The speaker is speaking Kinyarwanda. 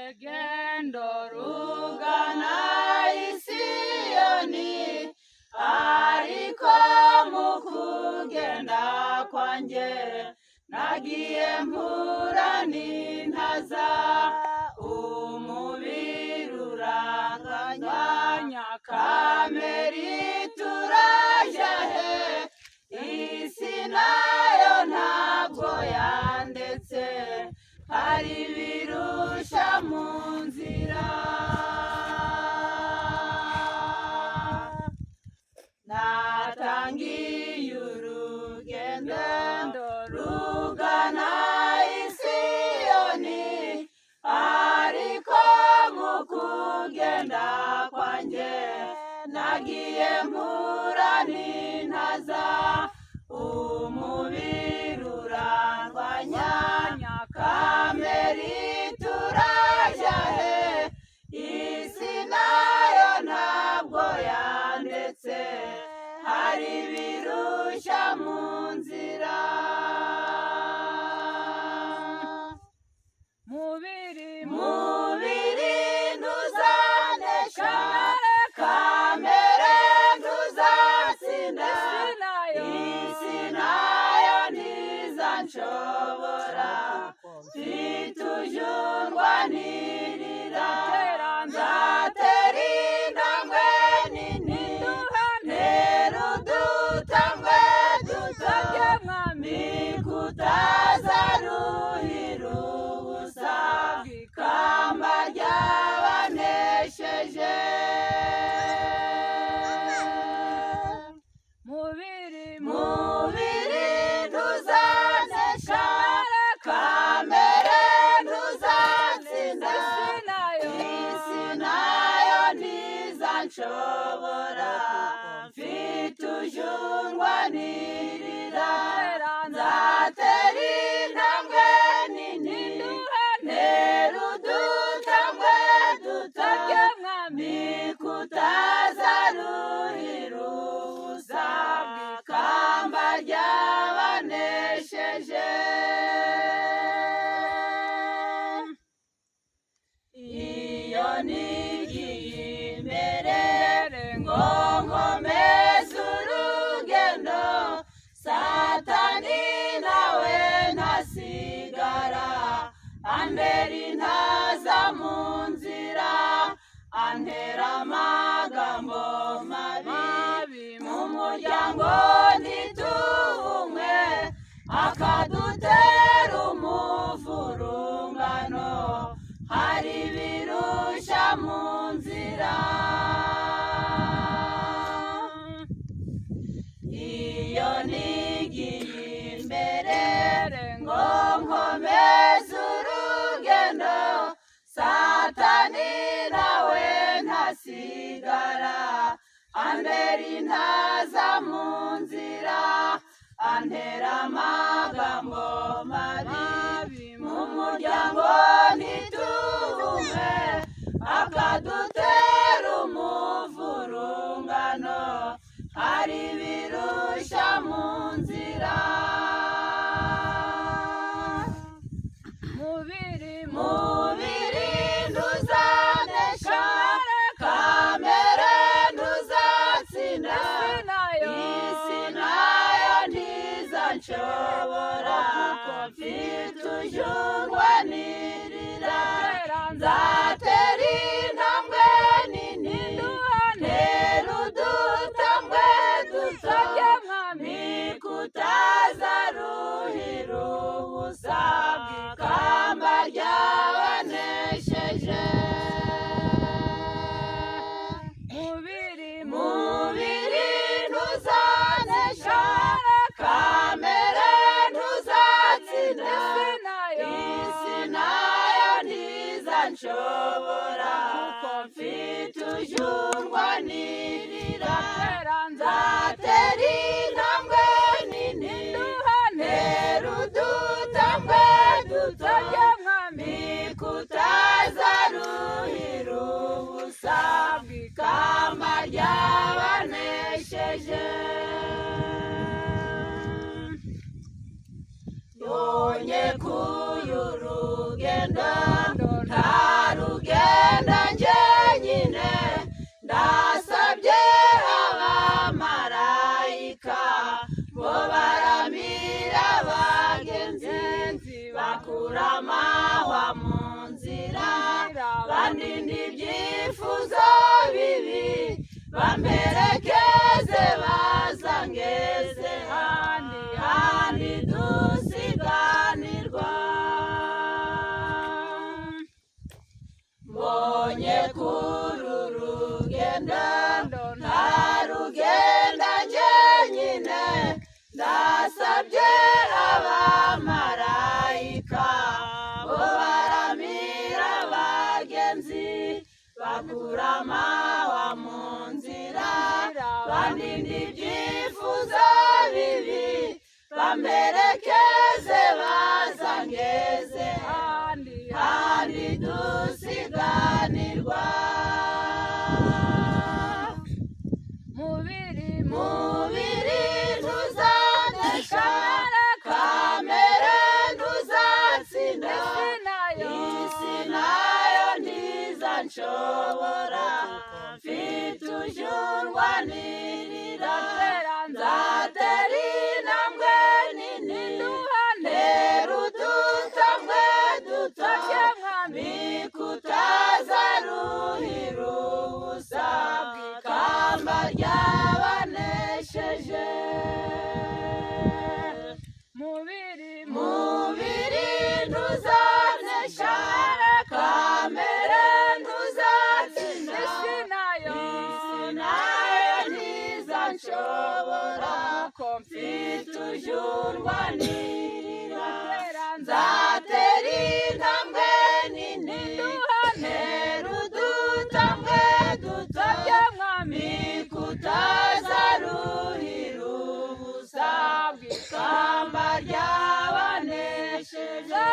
urugendo rugana i Siyoni, ariko mu kugenda kwanjye nagiye mpura n'intaza, umubiri uranganya kamere turajya he, isi nayo ntabwo yandetse, hari ibirusha mu nzira. Natangiye urugendo rugana i Siyoni, ariko mu kugenda kwanjye nagiye mpura n'intaza, umubiri urandwanya kamere turajya he, isi nayo ntabwo yandetse, hari ibirushya mu nzira. Mubiri ntuzanesha, kamere ntuzatsinda, isi nayo ntizanshobora, mfite ujya undwanirira, nzatera intambwe nini, ntera udutambwe duto, kutazaruhira ubusa, ikamba ry'abanesheje. Mubiri ntuzanesha, kamere ntuzatsinda, isi nayo ntizanshobora, mfite ujya undwanirira, nzatera intambwe nini, ntera udutambwe duto, kutazaruhira ubusa, ikamba ry'abanesheje. Iyo nigiye imbere ngo nkomeze urugendo, Satani nawe ntasigara, ambera intaza mu nzira, antera amagambo mabi, mu muryango ntitubumwe, akadutera umuvurungano, hari ibirushya mu nzira. Iyo nigiye imbere ngo nkomeze urugendo, Satani nawe ntasigara, ambera intaza mu nzira, antera amagambo mabi, mu muryango ntitubumwe, akadutera umuvurungano, hari ibirushya mu nzira. Mubiri ntuzanesha, kamere ntuzatsinda, isi nayo ntizanshobora, mfite ujya undwanirira, nzatera intambwe nini, ntera udutambwe duto, kutazaruhira ubusa, ikamba ry'abanesheje. Mubiri ntuzanesha, kamere ntuzatsinda, isi nayo ntizanshobora, mfite ujya undwanirira, nzatera intambwe nini, ntera udutambwe duto, kutazaruhira ubusa, ikamba ry'abanesheje. Yonye kuyurugendo, ntaru bakura amahwa mu nzira bandinda ibyifuzo bibi bamperekeze bazangeze handi dusiganirwa mbonye kuri urugendo ntarugenda njyenyine ndasabye abamarayika bo baramira abagenzi bakura amahwa mu nzira bandinda ibyifuzo bibi bamperekeze bazangeze handi dusiganirwa mubiri ntuzanesha kamere ntuzatsinda isi nayo ntizanshobora mfite ujurwanirira nzatera intambwe nini ntera udutambwe duto bikutazaruhira ubusa ikamba ryabanesheje mubiri ntuzanesha kamere ntuzatsinda isi nayo ntizanshobora mfite ujurwanirira nzatera intambwe nini ntera udutambwe duto bikutazaruhira ubusa ikamba ryabanesheje